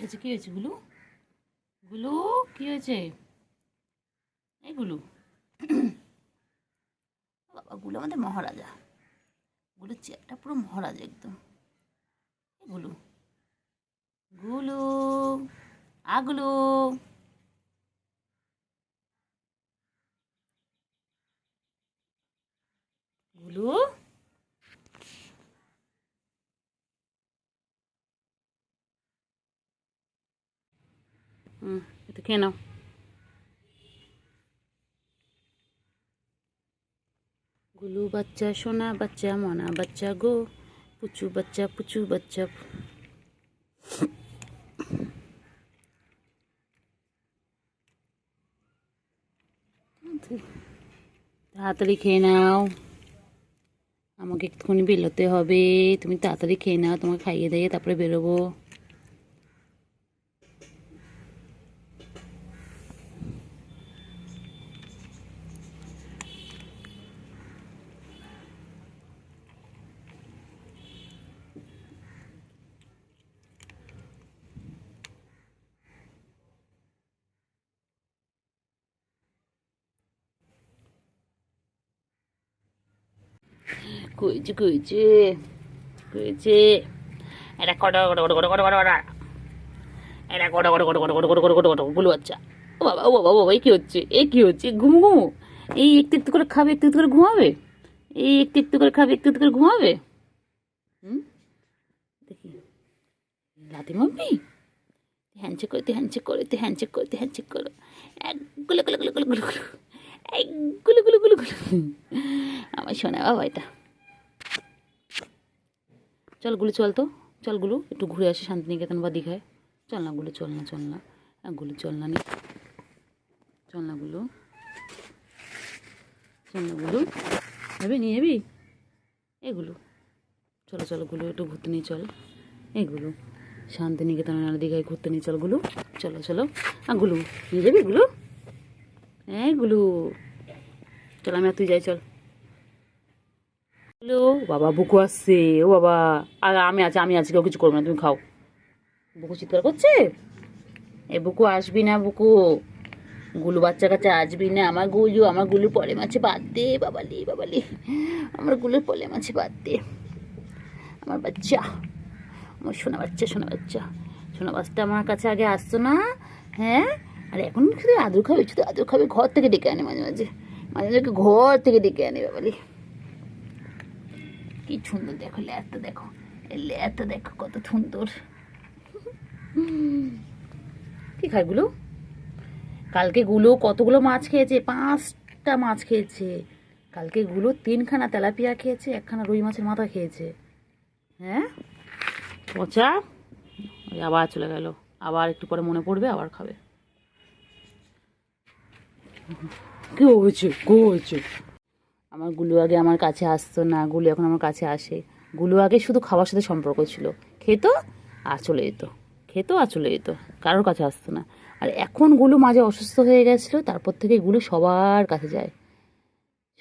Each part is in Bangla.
হয়েছে কী হয়েছে গুলু? গুলু কী হয়েছে? এই গুলু, বাবা গুলু আমাদের মহারাজা। গুলু চেয়ারটা পুরো মহারাজা একদম। এই গুলু, গুলু, গুলু, গুলু, এটা খেয়ে নাও। গুলু বাচ্চা, সোনা বাচ্চা, মনা বাচ্চা গো, পুচু বাচ্চা, পুচু বাচ্চা। তাড়াতাড়ি খেয়ে নাও, আমাকে একটুখানি বেরোতে হবে। তুমি তাড়াতাড়ি খেয়ে নাও, তোমাকে খাইয়ে দিয়ে তারপরে বেরোবো। কইছে কইছে কইছে এটা কট কট কট কট কট কট কট, এটা কট কট কট কট কট কট কট কট কট গুলো বাচ্চা। ও বাবা, ও বাবা, ও বাবা, কি হচ্ছে? এ কি হচ্ছে? ঘুম ঘুমো? এই একটু একটু করে খাবে, একটু একটু করে ঘুমাবে। এই একটু একটু করে খাবে, একটু একটু করে ঘুমাবে। দেখি লাতি মারবি? হ্যান্ডশেক করতে, হ্যান্ডশেক করতে, হ্যান্ডশেক করতে, হ্যান্ডশেক করো। এক গুলো গুলো গুলো গুলো গুলো গুলো, এক গুলো গুলো গুলো গুলো। আমার শোনা বাবা এটা। চল গুলো, চল তো, চল গুলো, একটু ঘুরে আসি শান্তিনিকেতন বা দীঘায়। চল না গুলো, চল না, চল না, গুলো চল না, চল না গুলো, চল না গুলো, যাবি নিয়ে যাবি এগুলো? চলো চলো গুলো, একটু ঘুরতে নিয়ে চল। এগুলো শান্তিনিকেতন আর দীঘায় ঘুরতে নিয়ে চল গুলো, চলো চলো। গুলো নিয়ে যাবি গুলো? হ্যাঁ গুলো, চল আমি আর তুই যাই, চল। হ্যালো বাবা, বুকু আসছে। ও বাবা, আর আমি আছি, আমি আছি, কেউ কিছু করবো না, তুমি খাও। বুকু চিৎকার করছে। এ বুকু আসবি না বুকু, গুলু বাচ্চা কাচ্চা আসবি না। আমার গুলু, আমার গুলু পলে মাছে বাদ দে, বাবালি বাবালি, আমার গুলুর পলে মাছে বাদ দে। আমার বাচ্চা, আমার সোনা বাচ্চা, সোনা বাচ্চা, সোনা বাচ্চাটা আমার কাছে আগে আসতো না। হ্যাঁ, আর এখন শুধু আদর খাবে, শুধু আদর খাবে। ঘর থেকে ডেকে আনে মাঝে মাঝে, মাঝে মাঝে ঘর থেকে ডেকে আনে বাবালি। কি সুন্দর দেখো লেয়ারটা, দেখো এই লেয়ারটা দেখো কত সুন্দর। কি খায় গুলো? কালকে গুলো কতগুলো মাছ খেয়েছে? 5টা মাছ খেয়েছে কালকে গুলো। 3খানা তেলাপিয়া খেয়েছে, 1খানা রুই মাছের মাথা খেয়েছে। হ্যাঁ পচা। ওই আবার চলে গেল, আবার একটু পরে মনে পড়বে, আবার খাবে। কি হয়েছে, কি হয়েছে? আমার গুলু আগে আমার কাছে আসতো না, গুলু এখন আমার কাছে আসে। গুলু আগে শুধু খাওয়ার সাথে সম্পর্ক ছিল, খেত আর চলে যেত, খেত আর চলে যেত, কারোর কাছে আসতো না। আর এখন গুলু মাঝে অসুস্থ হয়ে গেছিলো, তারপর থেকে গুলু সবার কাছে যায়,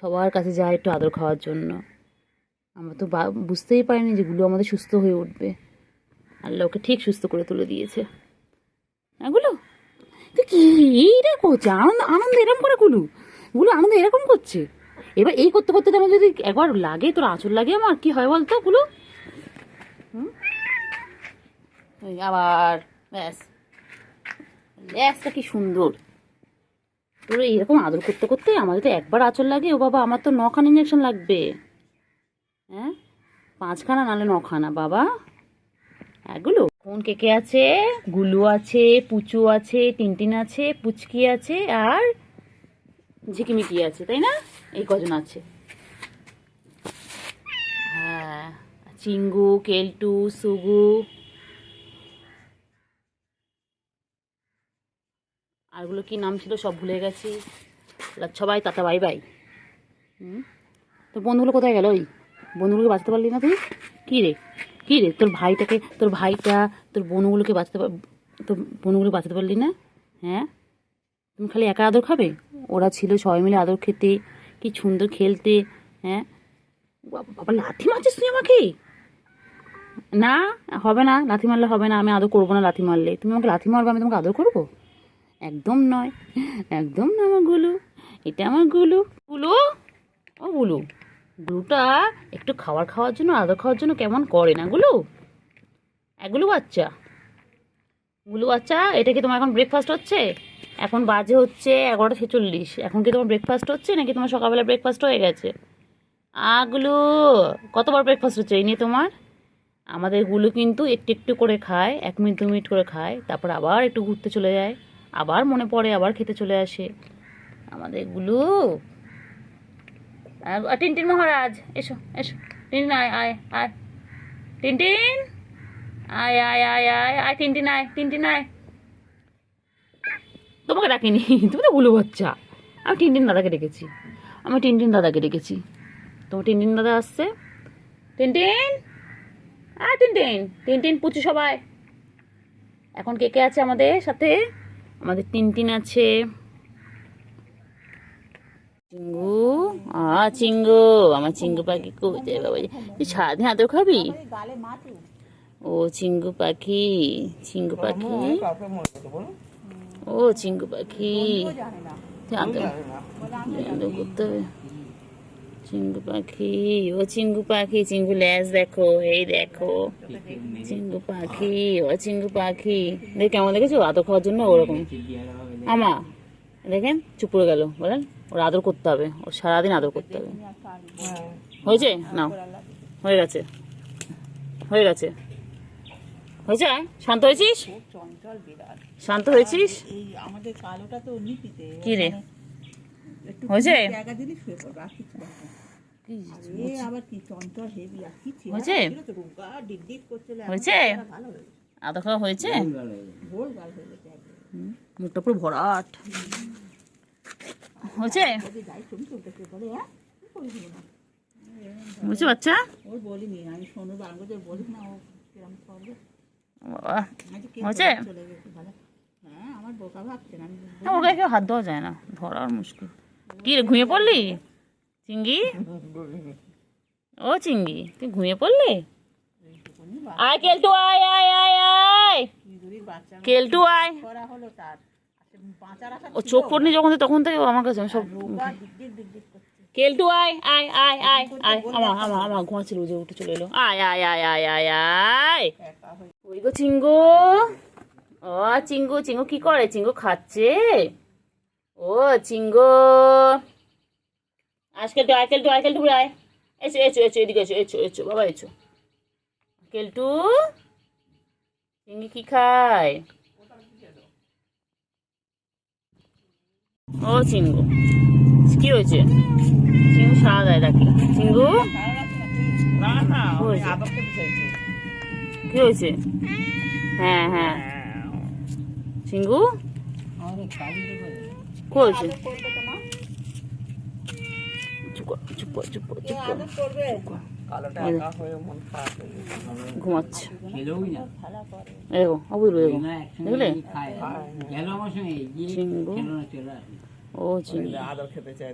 সবার কাছে যায় একটু আদর খাওয়ার জন্য। আমরা তো বুঝতেই পারিনি যে গুলু আমাদের সুস্থ হয়ে উঠবে। আল্লাহ ওকে ঠিক সুস্থ করে তুলে দিয়েছে। হ্যাঁ গুলু, তুই কি এইটা করছে? আনন্দ আনন্দ এরকম করে গুলু, গুলু আনন্দ এরকম করছে। এবার এই করতে করতে আমার যদি একবার লাগে, তোর আঁচল লাগে, আমার কি হয় বলতো গুলো? আবার ব্যাস, ব্যাসটা কি সুন্দর। তোর এইরকম আদর করতে করতে আমার যদি একবার আঁচল লাগে, ও বাবা, আমার তো 9খানা ইঞ্জেকশন লাগবে। হ্যাঁ, 5খানা নাহলে 9খানা বাবা। এগুলো কোন কে কে আছে? গুলু আছে, পুচু আছে, টিনটিন আছে, পুচকি আছে, আর ঝিকিমিকি আছে, তাই না? এই কজন আছে। হ্যাঁ, চিঙ্গু, কেলটু, সুগু, আরগুলো কি নাম ছিল সব ভুলে গেছি। সবাই টাটা বাই বাই। তোর বন্ধুগুলো কোথায় গেল? ওই বন্ধুগুলোকে বাঁচাতে পারলি না তুই? কী রে, কী রে, তোর ভাইটাকে, তোর ভাইটা, তোর বোনগুলোকে বাঁচাতে, তোর বোনগুলো বাঁচাতে পারলি না? হ্যাঁ, তুমি খালি একা আদর খাবে? ওরা ছিল সবাই মিলে আদর খেতে, কি সুন্দর খেলতে। হ্যাঁ বাবা, বাবা লাথি মারছিস তুই আমাকে? না, হবে না, লাথি মারলে হবে না, আমি আদর করবো না লাথি মারলে। তুমি আমাকে লাথি মারবে, আমি তোমাকে আদর করবো? একদম নয়, একদম না আমার গুলু। এটা আমার গুলু। গুলু, ও গুলু, গুলুটা একটু খাওয়ার জন্য, আদর খাওয়ার জন্য কেমন করে না গুলু? গুলু বাচ্চা, গুলু বাচ্চা, এটা কি তোমার এখন ব্রেকফাস্ট হচ্ছে? এখন বাজে হচ্ছে 11:46। এখন কি তোমার ব্রেকফাস্ট হচ্ছে নাকি তোমার সকালবেলা ব্রেকফাস্ট হয়ে গেছে? গুলু, কতবার ব্রেকফাস্ট হচ্ছে এই নিয়ে তোমার? আমাদের গুলু কিন্তু একটু একটু করে খায়, 1 মিনিট 2 মিনিট করে খায়, তারপর আবার একটু ঘুরতে চলে যায়, আবার মনে পড়ে, আবার খেতে চলে আসে আমাদের গুলু। টিনটিন মহারাজ, এসো এসো। টিনটিন, আয় আয় আয়। টিনটিন, আয় আয় আয় আয় আয়। টিনটিন আয়, টিনটিন আয়। তোমাকে ডাকিনি, তুমি তো গুলু বাচ্চা। আমি টিনটিন দাদাকে ডেকেছি, আমি টিনটিন দাদাকে ডেকেছি। তোমার টিনটিন দাদা আসছে। টিনটিন, টিনটিন, টিনটিন পুচু সবাই। এখন কে কে আছে আমাদের সাথে? আমাদের টিনটিন আছে, চিঙ্গু, চিঙ্গু, আমার চিঙ্গু পাখি কোথায় বাবা? তুই সারাদিন আদর খাবি? ও চিঙ্গু পাখি, চিঙ্গু পাখি, ও চিঙ্গু পাখি, আদর করতে হবে। চিঙ্গু পাখি, ও চিঙ্গু পাখি, চিঙ্গু ল্যাজ দেখো, এই দেখো চিঙ্গু পাখি, ও চিঙ্গু পাখি। দেখ কেমন দেখেছো আদর খাওয়ার জন্য ওরকম। আমা দেখেন চুপ করে গেল, বলেন ওর আদর করতে হবে, ওর সারাদিন আদর করতে হবে। হয়েছে? নাও, হয়ে গেছে, হয়ে গেছে, হয়েছে। শান্ত হয়েছিস? শান্ত হয়েছিস? কি রে, হয়েছে? হয়েছে, আদর খাওয়া হয়েছে? মুখটা পুরো ভরাট হয়েছে, বুঝতে বাচ্চা? হয়েছে? ওকে কেউ হাত দেওয়া যায় না, ধরার মুশকিল। কি রে, ঘুমিয়ে পড়লি চিঙ্গি? ও চিঙ্গি, তুই ঘুমিয়ে পড়লি? আয় কেলটু, আয় আয় আয় আয়, কেলটু আয়। ও চোখ পড়নি যখন, তখন থেকে আমার কাছে সব। কেলটু আয় আয় আয় আয় আয়, আমার ঘুমাচ্ছিল, বুঝে উঠে চলে এলো। আয় আয় আয় আয় আয় আয়। ওই গো চিঙ্গু, ও চিঙ্গু, চিঙ্গু কি করে? চিঙ্গু খাচ্ছে। ও চিঙ্গু, কেলটু আয়, কেলটু আয়, কেলটু আয়, এসো এসো এসো, এদিকে এসো, এসো এসো বাবা, এসো। কেলটু, চিঙ্গি কি খায়? ও চিঙ্গু, কি হয়েছে? চিঙ্গু সারা দেয় ডাকি। চিঙ্গু, কি হয়েছে? হ্যাঁ হ্যাঁ, চিঙ্গু কি হয়েছে? ঘুমাচ্ছে, দেখো অবুঝলো, দেখো দেখলে? চিঙ্গু, ও চিঙ্গু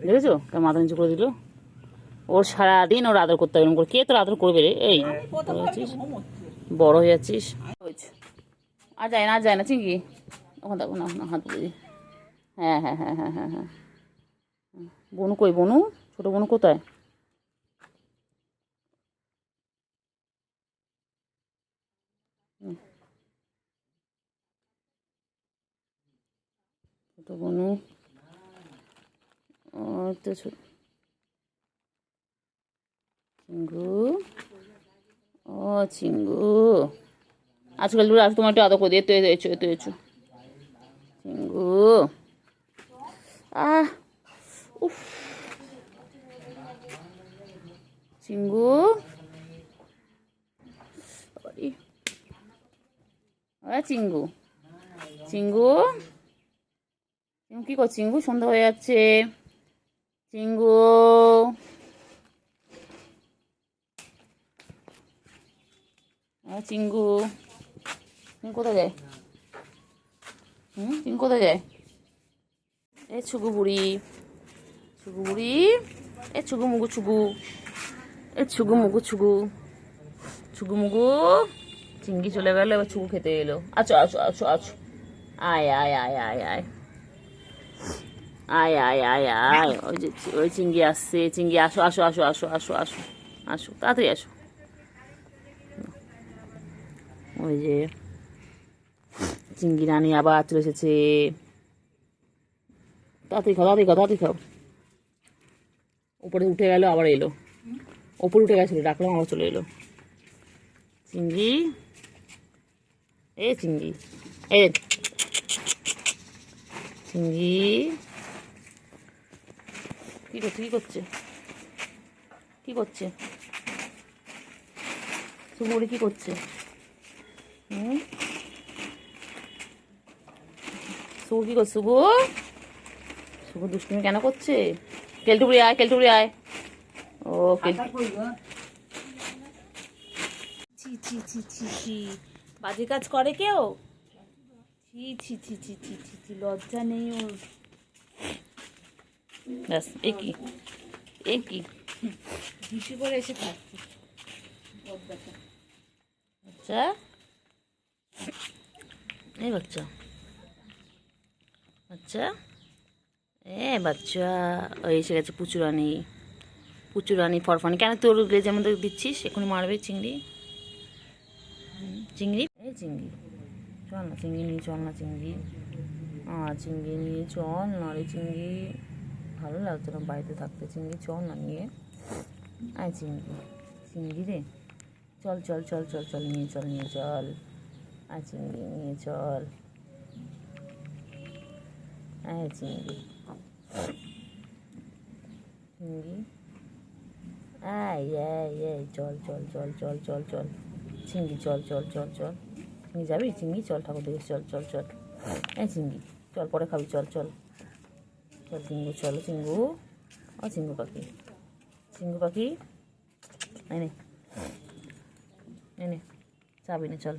দেখেছো কেমন মাথা নিচু করে দিল? ওর সারাদিন ওর আদর করতে হবে, কে তোর আদর করবে রে? এই বড় হয়ে যাচ্ছিস। আর যায় না, আর যায় না চিঙ্গি, ওখানে দেখো না, হাত বুঝি। হ্যাঁ হ্যাঁ হ্যাঁ হ্যাঁ হ্যাঁ হ্যাঁ। বনু কই? বনু, ছোট বনু কোথায়? ছোট বনু, ও তো চিঙ্গু, ও চিঙ্গু, আজকাল আজ তোমার একটু আদর করে দিয়ে, তো এসো এতো এসো চিঙ্গু। উফ, চিঙ্গু, চিঙ্গু, চিঙ্গু, চিঙ্গু কি কর? চিঙ্গু সন্ধ্যা হয়ে যাচ্ছে। চিঙ্গু, চিঙ্গু, চিঙ্গু কোথায় যায়? চিঙ্গু কোথায় যায়? এ ছুগু বুড়ি, ছুগু বুড়ি, এ ছুগু মুগু ছুগু, এ ছুগু মুগু ছুগু। ছুগুমুগু চিংড়ি চলে গেল, এবার ছুগু খেতে এলো। আছো আছো আছো আছো, আয় আয় আয় আয় আয় আয় আয় আয় আয়, ওই যে ওই চিংড়ি আসছে, চিংড়ি আসো আসো আসো আসো আসো আসো আসো, তাড়াতাড়ি আসো। ওই যে চিংড়ি রানী আবার চলে এসেছে, তাড়াতাড়ি খাও তাড়াতাড়ি খাও তাড়াতাড়ি খাও। উপরে উঠে গেল, আবার এলো, ওপরে উঠে গেছিলো, ডাকলাম আবার চলে এলো। চিংড়ি, এ চিংড়ি, এ চিংড়ি কি করছে কি করছে কি করছে, সুগুড়ি কি করছে? সুগু কি করছে? সুগু, সুগু দুষ্টুমি কেন করছে? কেলটুবুড়ি আয়, কেলটুবুড়ি আয়। ও ছি ছি ছি ছি ছি, বাজে কাজ করে কেউ? ছি ছি ছি ছি ছি ছি ছি, লজ্জা নেই ওর। ব্যাস, এ কি এ কি হিসু করে এসে থাকছে বাচ্চা, এই বাচ্চা বাচ্চা, এ বাচ্চা, ওই এসে গেছে পুচুরানি, পুচুরানি ফরফানি। কেন তোর লেজের মধ্যে দিচ্ছিস? এখনই মারবে চিংড়ি, চিংড়ি, এই চিংড়ি চল না, চিংড়ি নিয়ে চল না, চিংড়ি চিংড়ি নিয়ে চল না রে চিংড়ি, ভালো লাগতো না বাড়িতে থাকতে, চিংড়ি চল না নিয়ে আয়, চিংড়ি, চিংড়ি রে, চল চল চল চল চল, নিয়ে চল নিয়ে চল, আয় চিংড়ি নিয়ে চল, আয় চিংড়ি, চিংড়ি আয় আয় আয়, চল চল চল চল চল চল, চিংড়ি চল চল চল চল, চিংড়ি যাবি চিংড়ি, চল ঠাকুর দেখে, চল চল চল, এই চিংড়ি চল, পরে খাবি, চল চল চল চিঙ্গু, চলো চিঙ্গু, ও চিঙ্গু পাখি, চিঙ্গু পাখি, এনে এনে চাবি নে, চল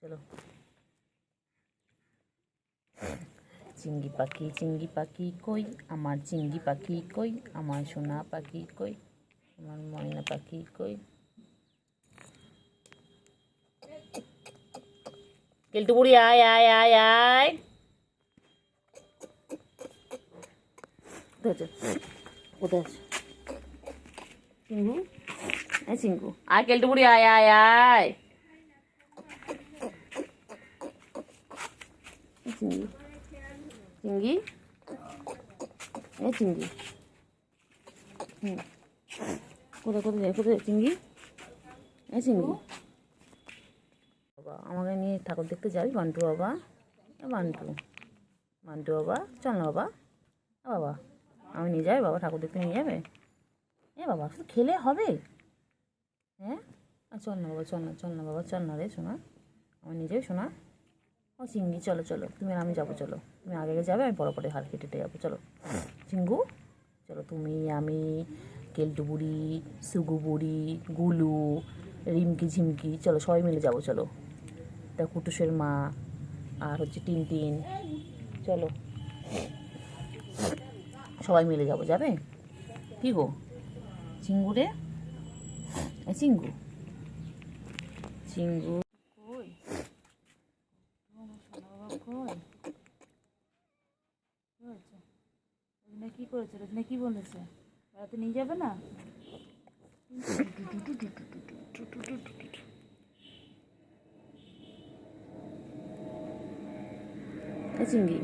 চলো। চিঙ্গি পাখি কই, আমার চিঙ্গি পাখি কই, আমার সোনা পাখি কই, আমার ময়না পাখি কই। কেলটু বুড়ি আয় আয় আয় আয়, কোথায় আছে চিঙ্গু? এই চিঙ্গু আয়, কেলটু বুড়ি আয় আয় আয়, চিঙ্গি, চিঙ্গি, এই চিঙ্গি, কোথায় কোথায় যায়, কোথায় চিঙ্গি, এই চিঙ্গি। বাবা আমাকে নিয়ে ঠাকুর দেখতে যাবি বান্টু বাবা? বান্টু, বান্টু বাবা চল না বাবা, বাবা আমি নিয়ে যাবে বাবা, ঠাকুর দেখতে নিয়ে যাবে? এ বাবা শুধু খেলে হবে? হ্যাঁ চল না বাবা, চল না চল না বাবা, চল না রে সোনা, আমার নিয়ে যাবে সোনা। ও চিঙ্গি চলো চলো, তুমি আর আমি যাবো, চলো তুমি আগে আগে যাবে, আমি পরে পরে হাত কেটে যাবো, চলো চিঙ্গু চলো, তুমি আমি কেলটু বুড়ি, সুগু বুড়ি, গুলু, রিমকি ঝিমকি, চলো সবাই মিলে যাবো, চলো তা কুটুসের মা, আর হচ্ছে টিনটিন, চলো সবাই মিলে যাবো, যাবে কি গো চিঙ্গু রে, চিঙ্গু, চিঙ্গু কই, কই কি করেছে রোজনা, কি বলেছে বেড়াতে নিয়ে যাবে না? চিঙ্গি